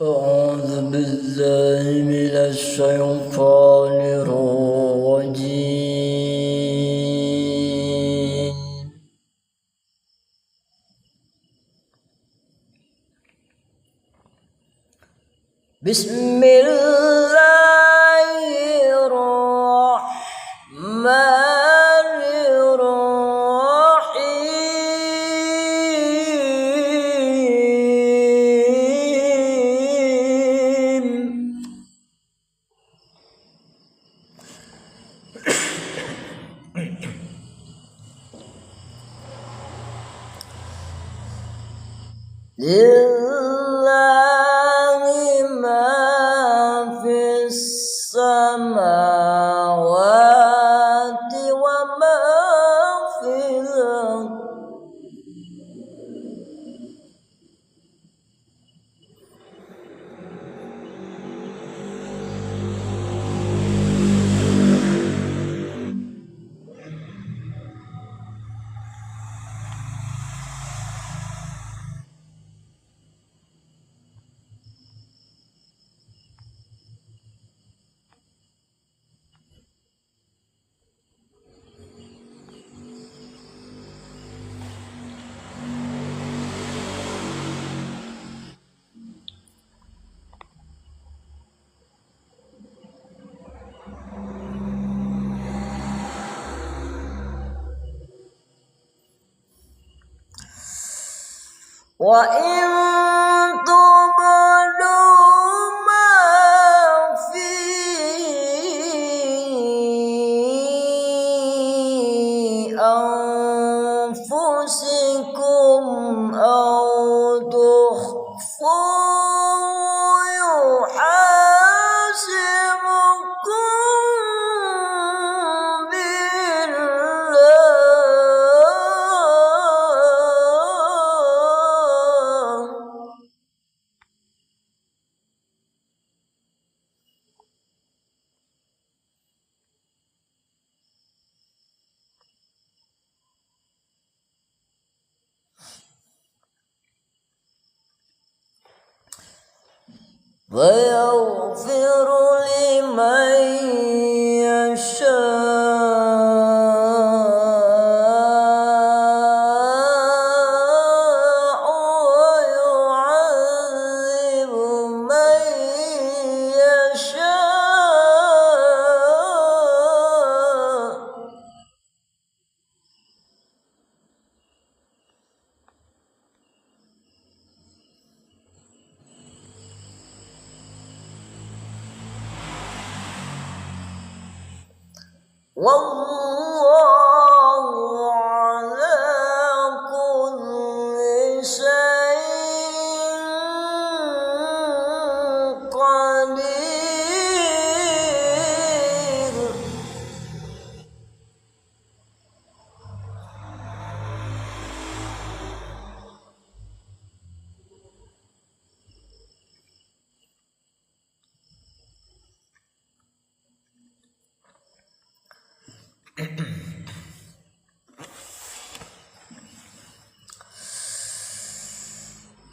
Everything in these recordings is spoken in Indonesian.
أعوذ بالله من الشيطان الرجيم. بسم الله الرحمن الرحيم. لله ما في السماوات وما في الأرض. وإن تبدوا ما في أنفسكم أو تخفوه يحاسبكم ويغفر لمن يشاء ويعذب من يشاء. والله على كل شيء قدير.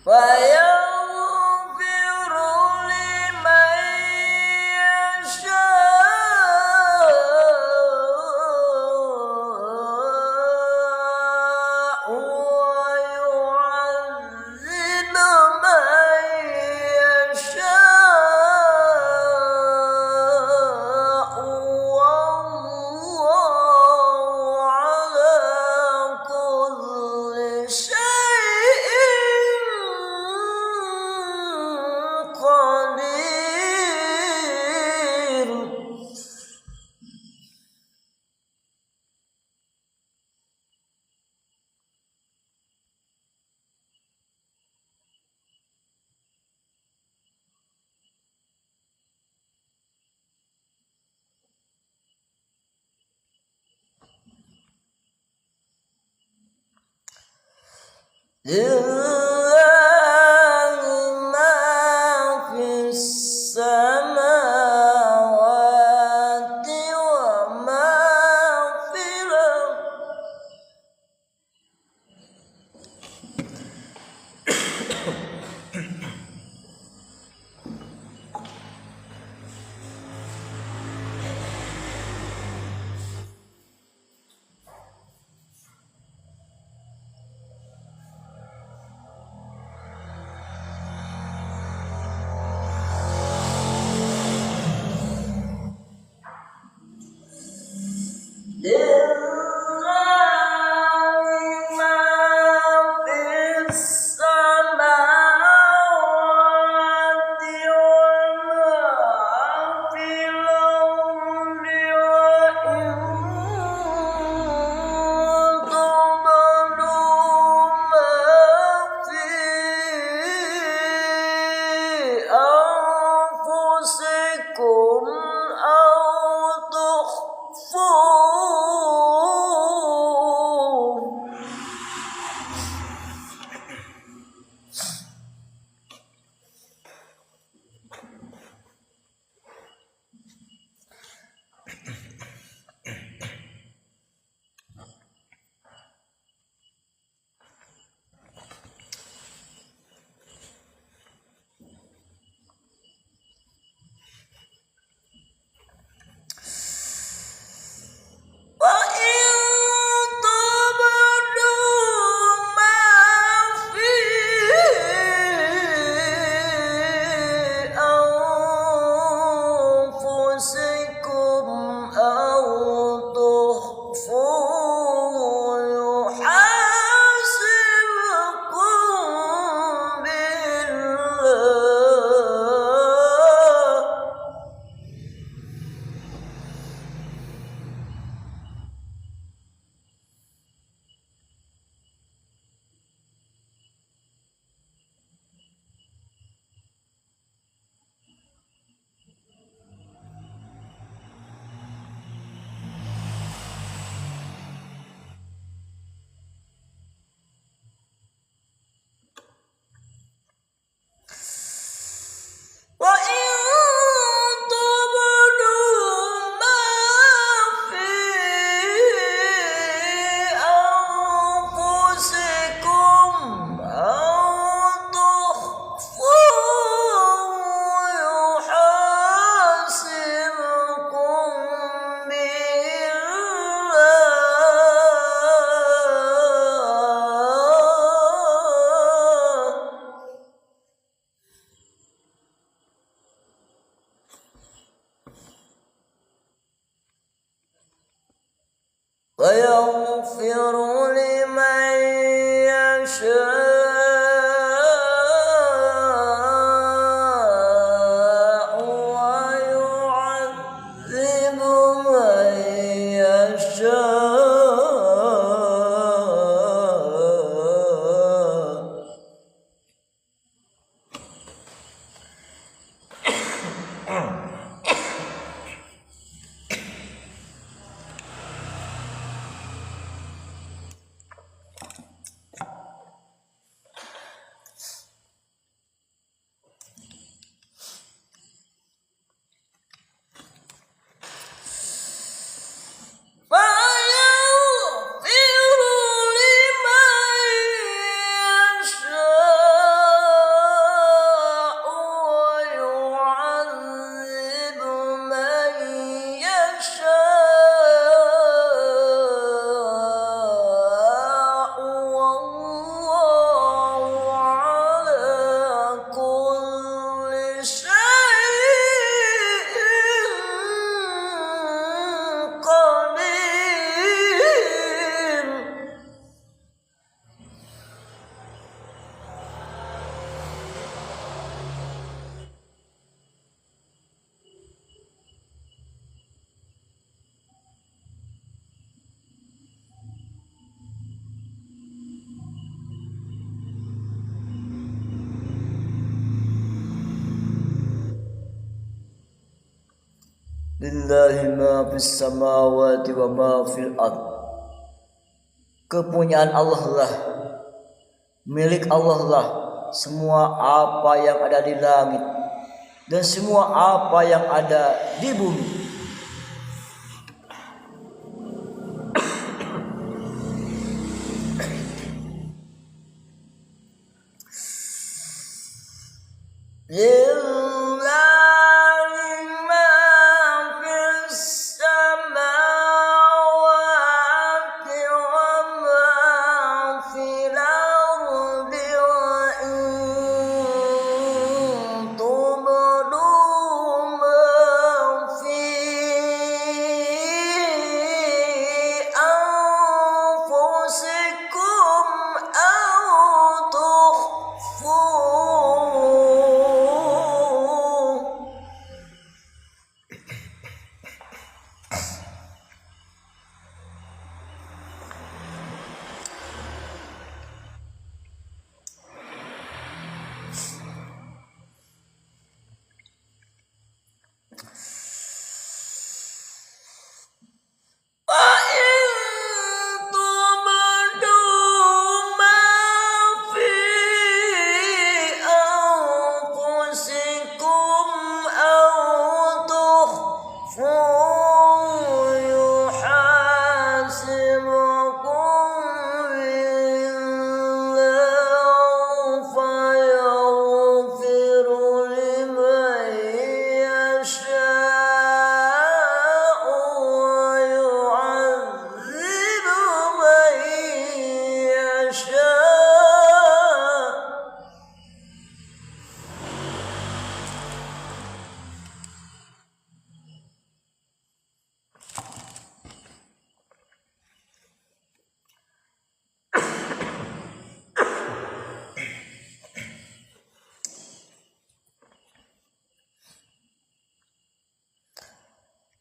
فيغفر لمن يشاء ويعذب من يشاء. والله على كل شيء قدير. لله ما في السماوات وما في الأرض. ويغفر لمن يشاء ويعذب من يشاء Lillahi ma fis samawati wa ma fil ard. Kepunyaan Allah lah, milik Allah lah semua apa yang ada di langit dan semua apa yang ada di bumi.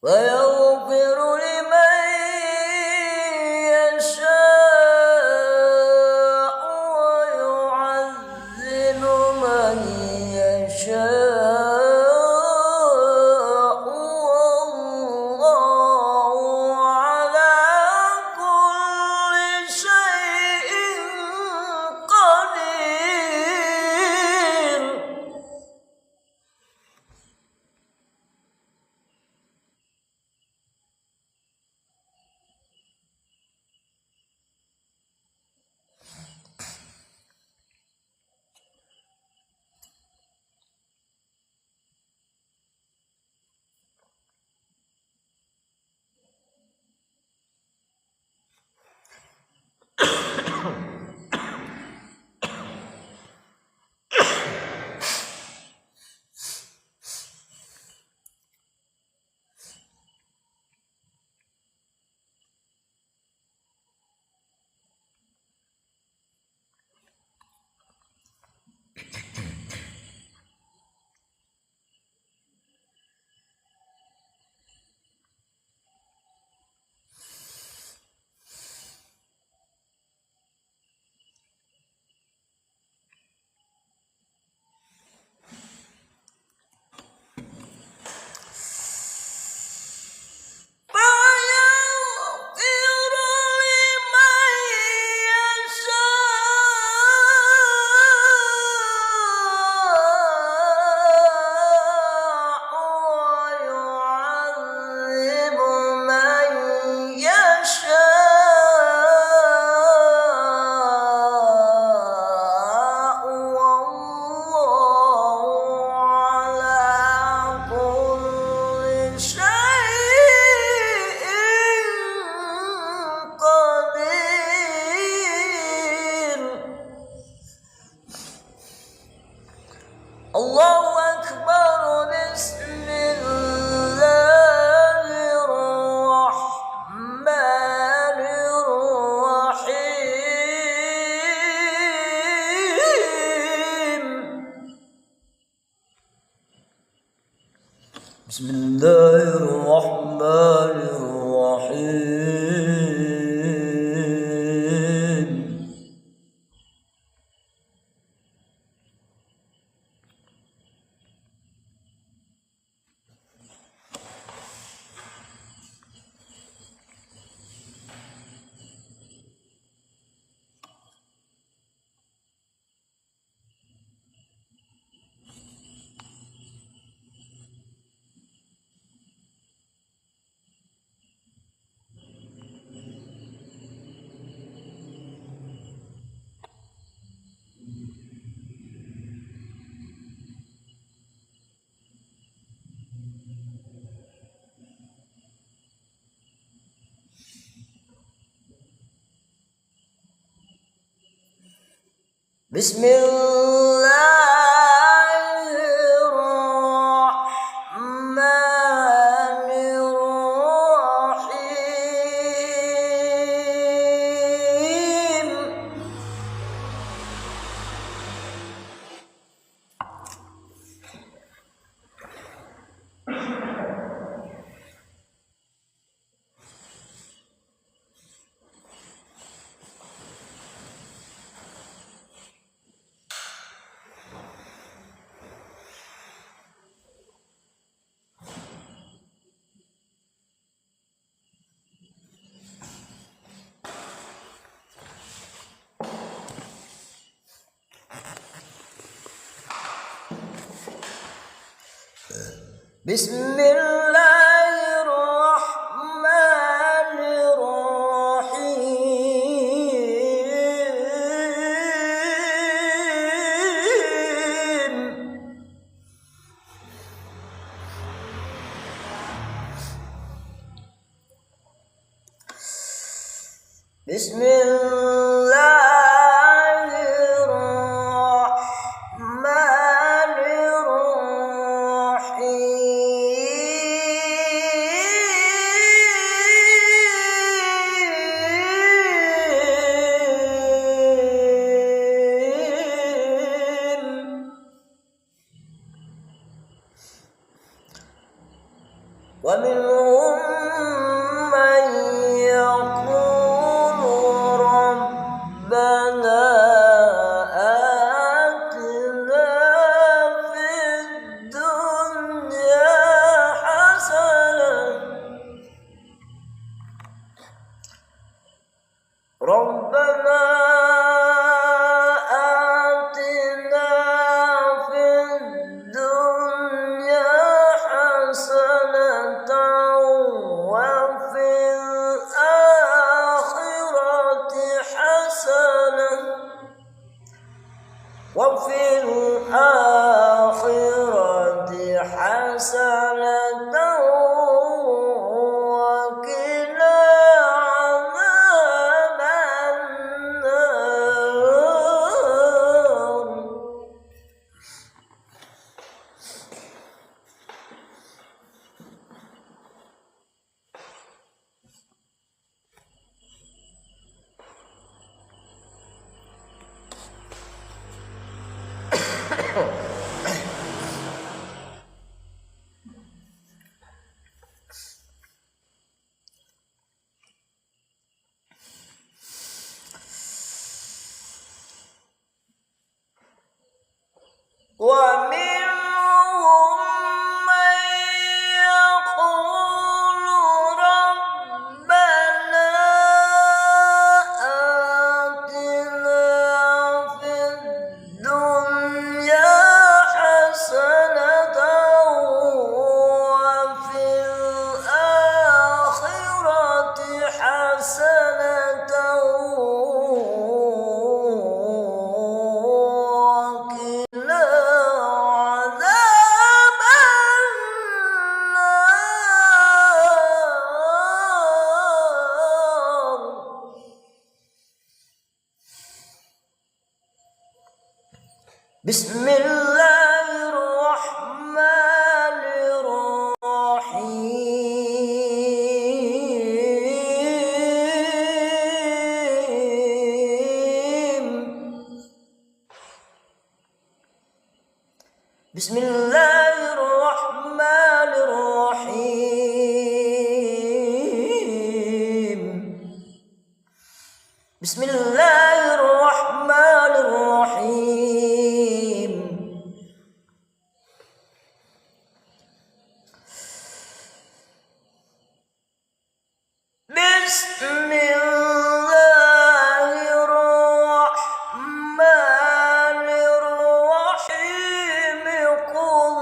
ويغفر لمن يشاء ويعذب من يشاء والله على كل شيء قدير. Bismillahirrahmanirrahim. Bismillahirrahmanirrahim. Bismillahirrahmanirrahim. Bismillahirrahmanirrahim. ومنهم من يقول ربنا آتنا في الدنيا حسنة ربنا آتنا في الدنيا حسنة وفي الآخرة حسنة وقنا عذاب النار. Bismillahirrahmanirrahim. Bismillahirrahmanirrahim. Qul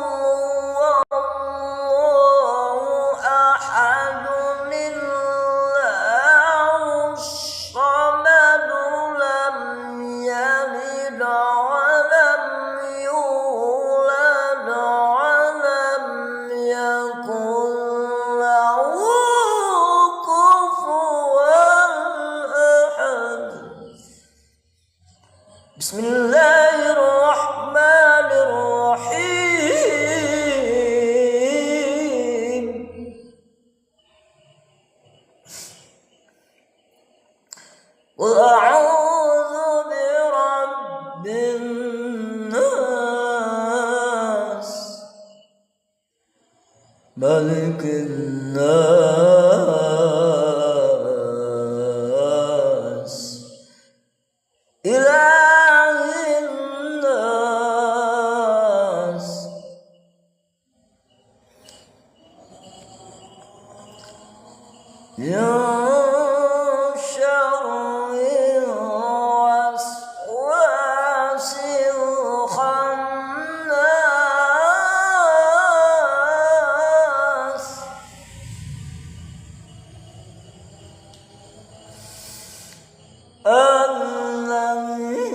huwallahu ahad, Allahus samad, lam yalid wa lam yulad wa lam yakul lahu kufuwan ahad. Bismillahirrahmanirrahim. Qul a'udzu birabbin nas, malikin nas, ilahin nas, ya syarril waswasil khannas, alladzi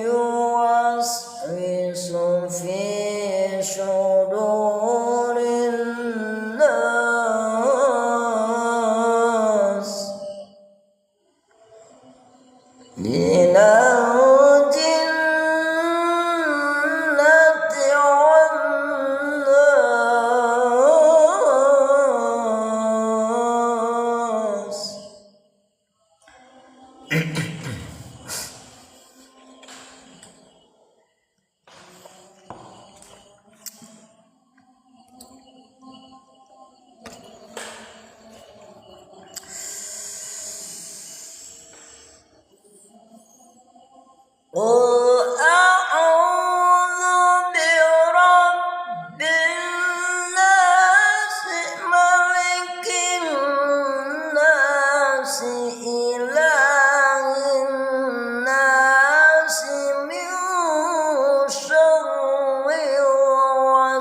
yuwaswisu fi sudurin nas, minal jinnati wan nas. Qul a'udzu birabbin nas, malikin nas, ilahin nas, min syarril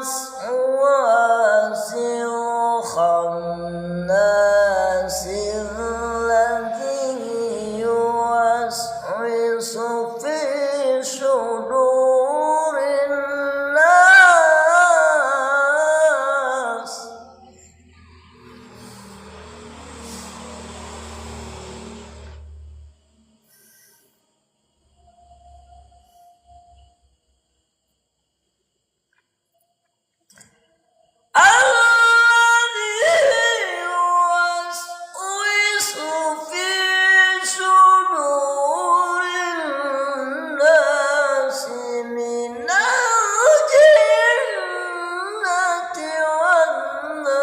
waswasil khannas, alladzi yuwaswisu fi sudurin nas. Alladzi yuwaswisu fi sudurin nas, minal jinnati wan nas.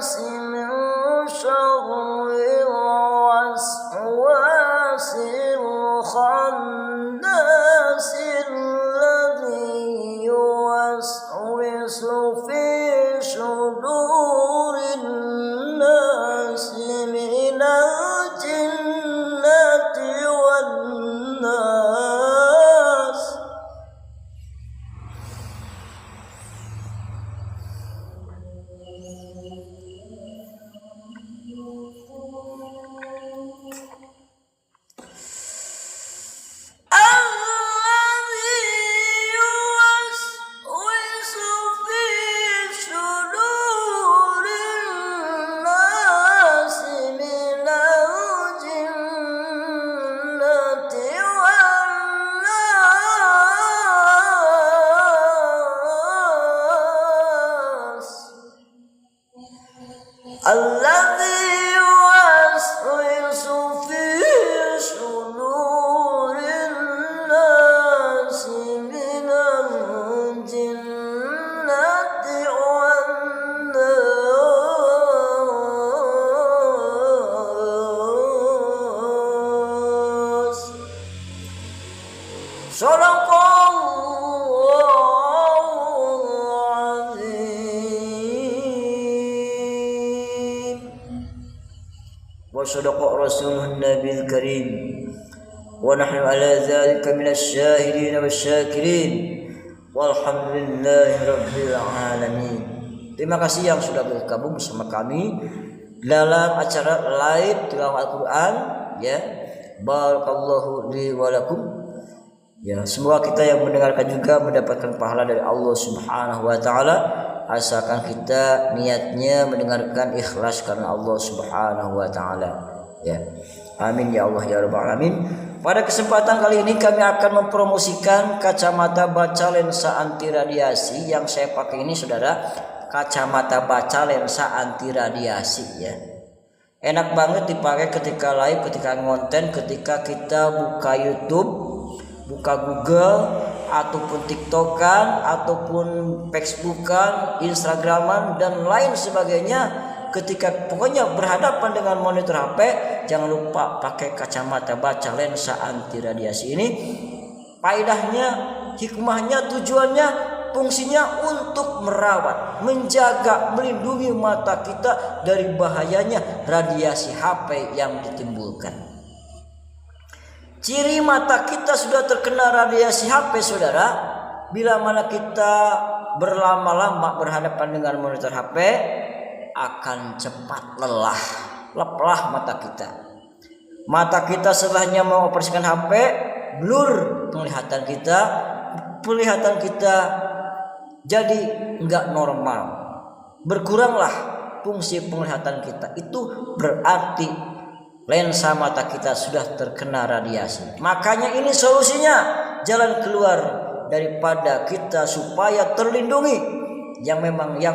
من شر الوسواس الخناس الذي يوسوس في صدور الناس من الجنة والناس. الذي يوسوس في صدور الناس من الجنة والناس. صدق وصدق رسوله النبي الكريم ونحن على ذلك من الشاهدين والشاكرين walhamdulillahi rabbil alamin. Terima kasih yang sudah bergabung bersama kami dalam acara live tilawah Al-Qur'an ya. Barakallahu li wa lakum. Ya, semoga kita yang mendengarkan juga mendapatkan pahala dari Allah Subhanahu wa taala, asalkan kita niatnya mendengarkan ikhlas karena Allah Subhanahu wa taala. Ya. Amin ya Allah ya rabbal alamin. Pada kesempatan kali ini kami akan mempromosikan kacamata baca lensa anti radiasi yang saya pakai ini, Saudara. Kacamata baca lensa anti radiasi ya. Enak banget dipakai ketika live, ketika ngonten, ketika kita buka YouTube, buka Google, ataupun TikTokan, ataupun Facebookan, Instagraman dan lain sebagainya. Ketika pokoknya berhadapan dengan monitor HP, jangan lupa pakai kacamata baca lensa anti radiasi ini. Faedahnya, hikmahnya, tujuannya, fungsinya untuk merawat, menjaga, melindungi mata kita dari bahayanya radiasi HP yang ditimbulkan. Ciri mata kita sudah terkena radiasi HP, Saudara, bila mana kita berlama-lama berhadapan dengan monitor HP, akan cepat lelah mata kita. Mata kita setelahnya mengoperasikan HP, blur penglihatan kita jadi enggak normal, berkuranglah fungsi penglihatan kita. Itu berarti lensa mata kita sudah terkena radiasi. Makanya ini solusinya, jalan keluar daripada kita supaya terlindungi. Yang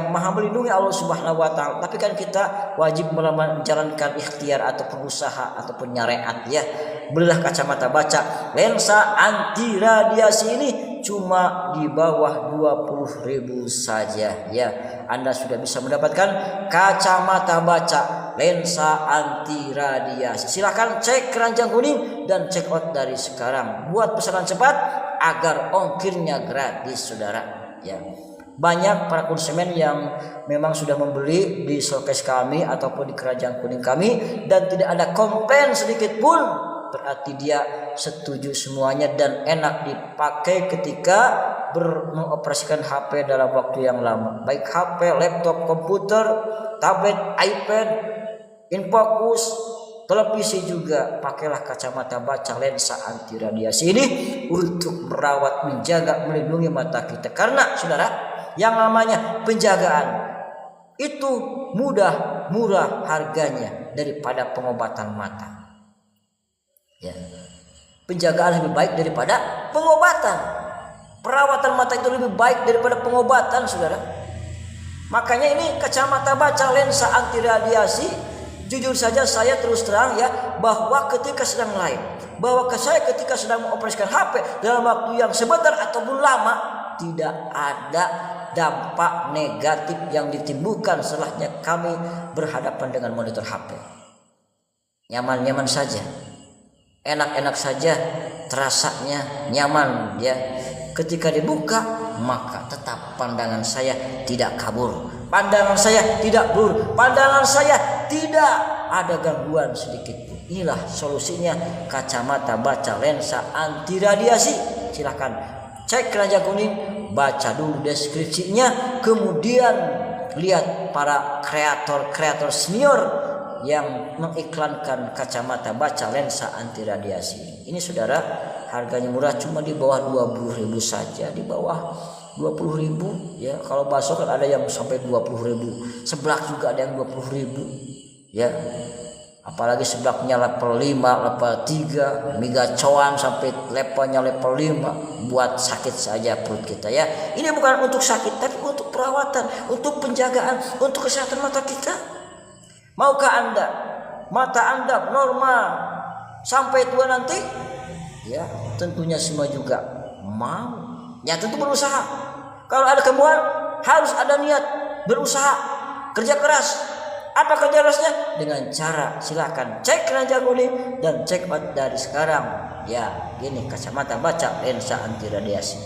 maha melindungi Allah Subhanahu wa taala. Tapi kan kita wajib menjalankan ikhtiar ataupun usaha ataupun syariat ya. Belilah kacamata baca lensa anti radiasi ini cuma di bawah 20.000 saja ya. Anda sudah bisa mendapatkan kacamata baca lensa anti radiasi. Silakan cek keranjang kuning dan check out dari sekarang. Buat pesanan cepat agar ongkirnya gratis, Saudara ya. Banyak para konsumen yang memang sudah membeli di showcase kami ataupun di keranjang kuning kami dan tidak ada komplain sedikit pun, berarti dia setuju semuanya dan enak dipakai ketika mengoperasikan HP dalam waktu yang lama. Baik HP, laptop, komputer, tablet, iPad, infocus, televisi juga. Pakailah kacamata baca lensa anti radiasi ini untuk merawat, menjaga, melindungi mata kita. Karena Saudara, yang namanya penjagaan itu murah harganya daripada pengobatan mata. Ya. Penjagaan lebih baik daripada pengobatan. Perawatan mata itu lebih baik daripada pengobatan, Saudara. Makanya ini kacamata baca lensa anti radiasi, jujur saja saya terus terang ya, bahwa ketika sedang live, ketika sedang mengoperasikan HP dalam waktu yang sebentar ataupun lama, tidak ada dampak negatif yang ditimbulkan setelahnya kami berhadapan dengan monitor HP. Nyaman-nyaman saja, enak-enak saja, terasanya nyaman ya. Ketika dibuka maka tetap pandangan saya tidak kabur, pandangan saya tidak blur, pandangan saya tidak ada gangguan sedikit pun. Inilah solusinya kacamata baca lensa anti radiasi. Silahkan cek Keranjang Kuning, baca dulu deskripsinya, kemudian lihat para kreator senior yang mengiklankan kacamata baca lensa anti radiasi. Ini saudara, harganya murah, cuma di bawah 20.000 saja, di bawah 20.000 ya. Kalau bakso kan ada yang sampai 20.000, seblak juga ada yang 20.000 ya. Apalagi seblaknya level 5, level 3, mie gacoan sampai levelnya level 5, buat sakit saja perut kita ya. Ini bukan untuk sakit, tapi untuk perawatan, untuk penjagaan, untuk kesehatan mata kita. Maukah Anda mata Anda normal sampai tua nanti? Ya, tentunya semua juga mau. Ya, tentu berusaha. Kalau ada kemauan, harus ada niat, berusaha, kerja keras. Apa kerja kerasnya? Dengan cara silakan cek Keranjang Kuning dan cek dari sekarang. Ya, ini kacamata baca lensa anti radiasi.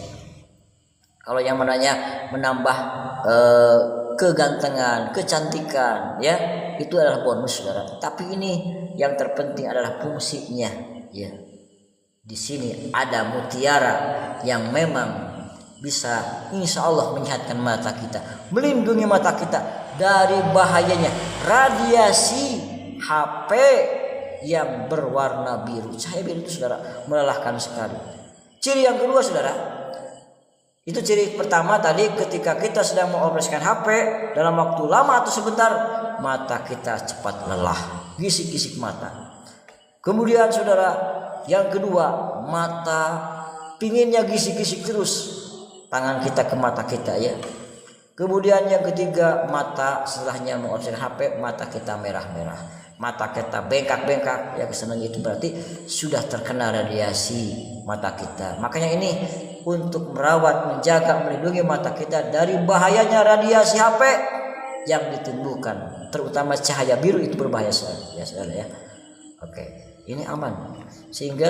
Kalau yang menambah kegantengan, kecantikan, ya itu adalah bonus saudara. Tapi ini yang terpenting adalah fungsinya. Ya, di sini ada mutiara yang memang bisa insya Allah menyehatkan mata kita, melindungi mata kita dari bahayanya radiasi HP yang berwarna biru. Cahaya biru itu saudara melelahkan sekali. Ciri yang kedua saudara, itu ciri pertama tadi, ketika kita sedang mengoperasikan HP dalam waktu lama atau sebentar, mata kita cepat lelah, gisik-gisik mata. Kemudian saudara, yang kedua, mata pinginnya gisik-gisik terus, tangan kita ke mata kita ya. Kemudian yang ketiga, mata setelahnya mengoperasikan HP, mata kita merah-merah, mata kita bengkak-bengkak ya. Kesenangan itu berarti sudah terkena radiasi mata kita. Makanya ini untuk merawat, menjaga, melindungi mata kita dari bahayanya radiasi HP yang ditimbulkan, terutama cahaya biru itu berbahaya ya saudara ya. Oke, ini aman sehingga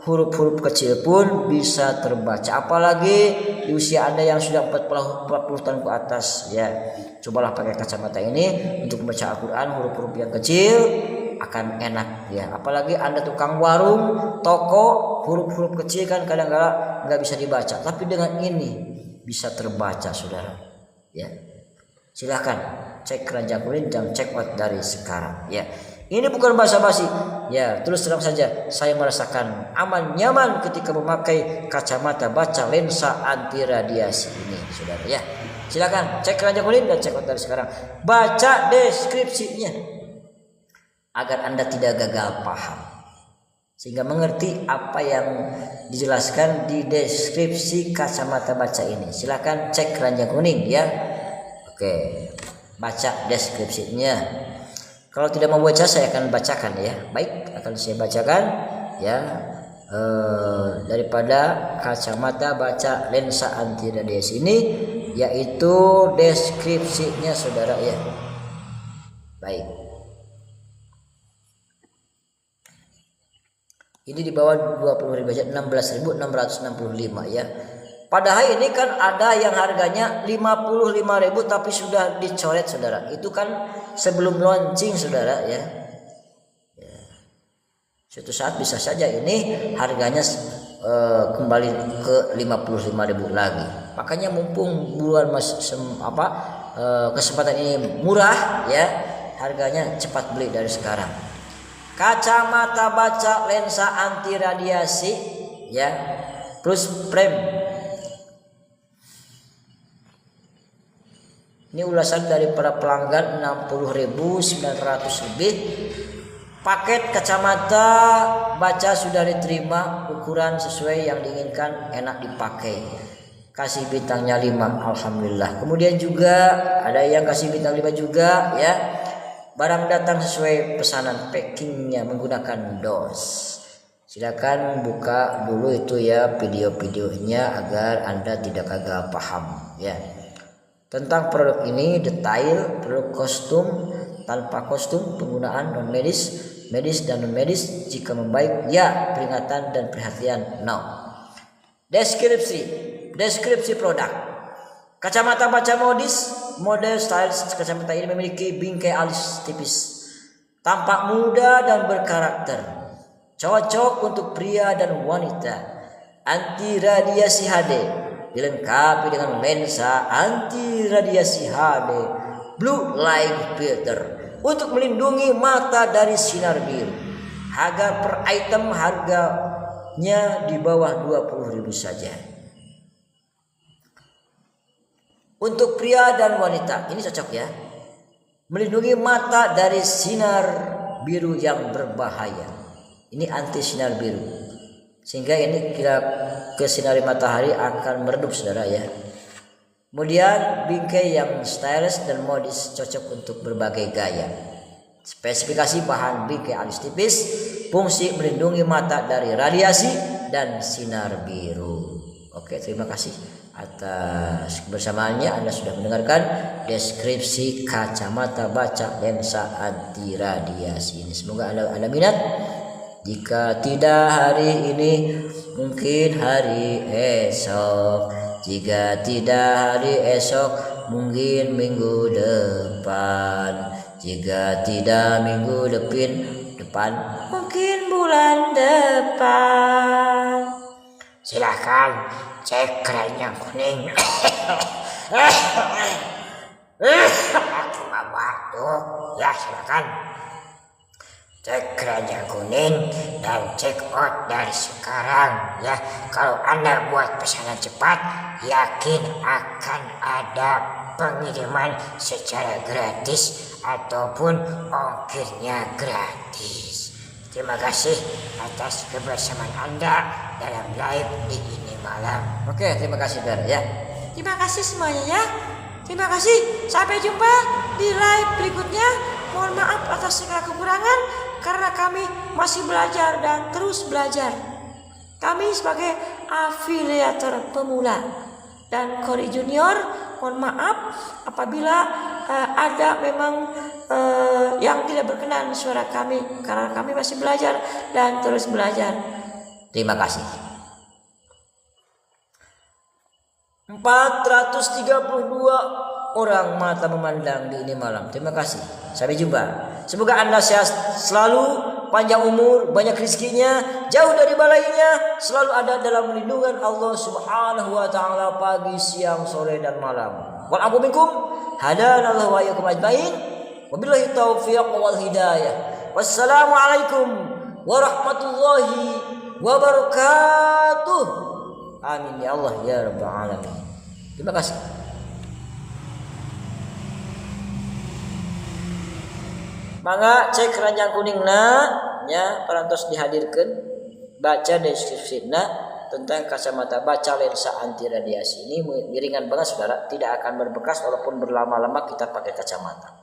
huruf-huruf kecil pun bisa terbaca, apalagi di usia Anda yang sudah 40 tahun ke atas ya. Cobalah pakai kacamata ini untuk membaca Al-Quran, huruf-huruf yang kecil akan enak ya. Apalagi Anda tukang warung, toko, huruf-huruf kecil kan kadang-kadang nggak bisa dibaca, tapi dengan ini bisa terbaca saudara ya. Silahkan cek Keranjang Kuning dan cek dari sekarang ya. Ini bukan basa-basi ya, terus terang saja saya merasakan aman nyaman ketika memakai kacamata baca lensa anti radiasi ini saudara ya. Silakan cek Keranjang Kuning dan cek dari sekarang, baca deskripsinya agar Anda tidak gagal paham, sehingga mengerti apa yang dijelaskan di deskripsi kacamata baca ini. Silakan cek Keranjang Kuning ya. Oke, baca deskripsinya. Kalau tidak mau baca saya akan bacakan ya. Baik, akan saya bacakan ya. Daripada kacamata baca lensa anti radiasi ini, yaitu deskripsinya saudara ya. Baik. Ini di bawah 20.000 aja, 16.665 ya. Padahal ini kan ada yang harganya 55.000 tapi sudah dicoret saudara. Itu kan sebelum launching saudara ya. Suatu saat bisa saja ini harganya kembali ke 55.000 lagi. Makanya mumpung bulan kesempatan ini murah ya, harganya cepat beli dari sekarang. Kacamata baca lensa anti radiasi ya, plus frame. Ini ulasan dari para pelanggan 60.900 lebih. Paket kacamata baca sudah diterima, ukuran sesuai yang diinginkan, enak dipakai. Kasih bintangnya 5, alhamdulillah. Kemudian juga ada yang kasih bintang 5 juga ya. Barang datang sesuai pesanan, packingnya menggunakan DOS. Silakan buka dulu itu ya video-videonya agar Anda tidak gagal paham ya. Tentang produk ini detail, produk kostum, tanpa kostum, penggunaan non medis, medis dan non medis, jika membaik ya, peringatan dan perhatian no. Deskripsi produk. Kacamata baca model style kacamata ini memiliki bingkai alis tipis, tampak muda dan berkarakter, cocok untuk pria dan wanita, anti radiasi HD, dilengkapi dengan lensa anti radiasi HD, blue light filter untuk melindungi mata dari sinar biru. Harga per item harganya di bawah 20.000 saja. Untuk pria dan wanita ini cocok ya, melindungi mata dari sinar biru yang berbahaya. Ini anti sinar biru, sehingga ini kira ke sinar matahari akan meredup saudara ya. Kemudian bingkai yang stylish dan modis, cocok untuk berbagai gaya. Spesifikasi bahan bingkai alis tipis, fungsi melindungi mata dari radiasi dan sinar biru. Oke, terima kasih atas kebersamaannya. Anda sudah mendengarkan deskripsi kacamata baca lensa anti radiasi ini. Semoga Anda minat. Jika tidak hari ini, mungkin hari esok. Jika tidak hari esok, mungkin minggu depan. Jika tidak minggu depan, mungkin bulan depan. Silahkan cek keranjang kuning. Aku bawa tuh, ya silakan. Cek keranjang kuning dan check out dari sekarang ya. Kalau Anda buat pesanan cepat, yakin akan ada pengiriman secara gratis ataupun ongkirnya gratis. Terima kasih atas kebersamaan Anda dalam live di ini malam. Oke, terima kasih saudara ya. Terima kasih semuanya ya. Terima kasih. Sampai jumpa di live berikutnya. Mohon maaf atas segala kekurangan karena kami masih belajar dan terus belajar. Kami sebagai afiliator pemula dan Kori Junior, mohon maaf apabila ada memang yang tidak berkenan suara kami, karena kami masih belajar dan terus belajar. Terima kasih. 432 orang mata memandang di ini malam. Terima kasih. Sampai jumpa. Semoga Anda sehat selalu, panjang umur, banyak rezekinya, jauh dari balainya, selalu ada dalam lindungan Allah Subhanahu wa taala pagi, siang, sore dan malam. Wal afu minkum, hadanallahu wa iyyakum ajmain. Wabillahi taufiq wal hidayah. Wassalamualaikum warahmatullahi wabarakatuh. Amin ya Allah ya rabbal alamin. Terima kasih. Mangga cek keranjang kuning ya parantos dihadirkan, baca deskripsi tentang kacamata baca lensa anti radiasi ini ringan banget saudara, tidak akan berbekas walaupun berlama-lama kita pakai kacamata.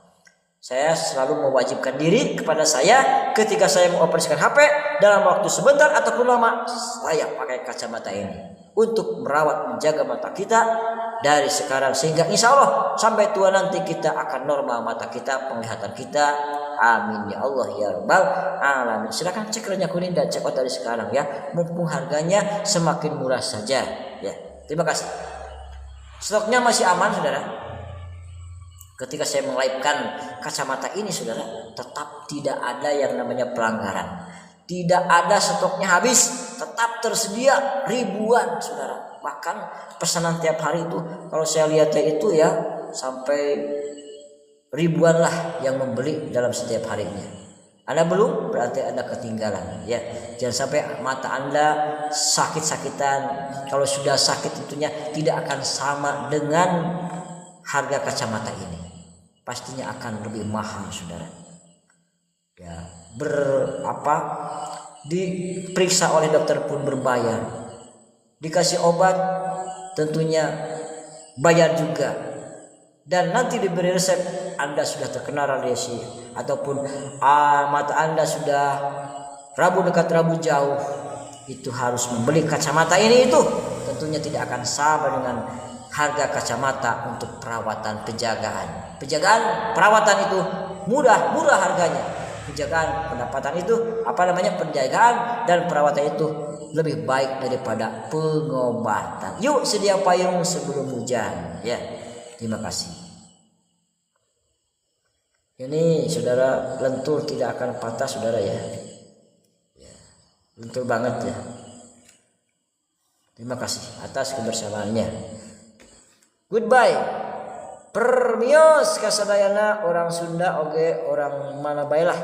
Saya selalu mewajibkan diri kepada saya ketika saya mengoperasikan HP dalam waktu sebentar ataupun lama, saya pakai kacamata ini untuk merawat menjaga mata kita dari sekarang sehingga insya Allah sampai tua nanti kita akan normal mata kita, penglihatan kita. Amin ya Allah ya rabbal alamin. Silakan cek keranjang kuning dan cek out dari sekarang ya, mumpung harganya semakin murah saja ya. Terima kasih. Stoknya masih aman saudara. Ketika saya melivekan kacamata ini saudara, tetap tidak ada yang namanya pelanggaran. Tidak ada stoknya habis, tetap tersedia ribuan saudara. Bahkan pesanan tiap hari itu kalau saya lihatnya itu ya sampai ribuan lah yang membeli dalam setiap harinya. Anda belum, berarti Anda ketinggalan ya. Jangan sampai mata Anda sakit-sakitan. Kalau sudah sakit tentunya tidak akan sama dengan harga kacamata ini. Pastinya akan lebih mahal saudara. Ya, diperiksa oleh dokter pun berbayar. Dikasih obat tentunya bayar juga. Dan nanti diberi resep Anda sudah terkena radiasi ataupun mata Anda sudah rabu dekat rabu jauh, itu harus membeli kacamata ini, itu tentunya tidak akan sama dengan harga kacamata untuk perawatan penjagaan. Perawatan itu murah harganya. Penjagaan pendapatan itu penjagaan dan perawatan itu lebih baik daripada pengobatan. Yuk sedia payung sebelum hujan. Ya, terima kasih. Ini saudara, lentur tidak akan patah saudara ya. Lentur banget ya. Terima kasih atas kebersamaannya. Goodbye. Permios kasadayana orang Sunda oge orang mana bae lah.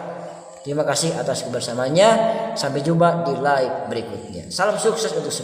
Terima kasih atas kebersamaannya. Sampai jumpa di live berikutnya. Salam sukses untuk semua.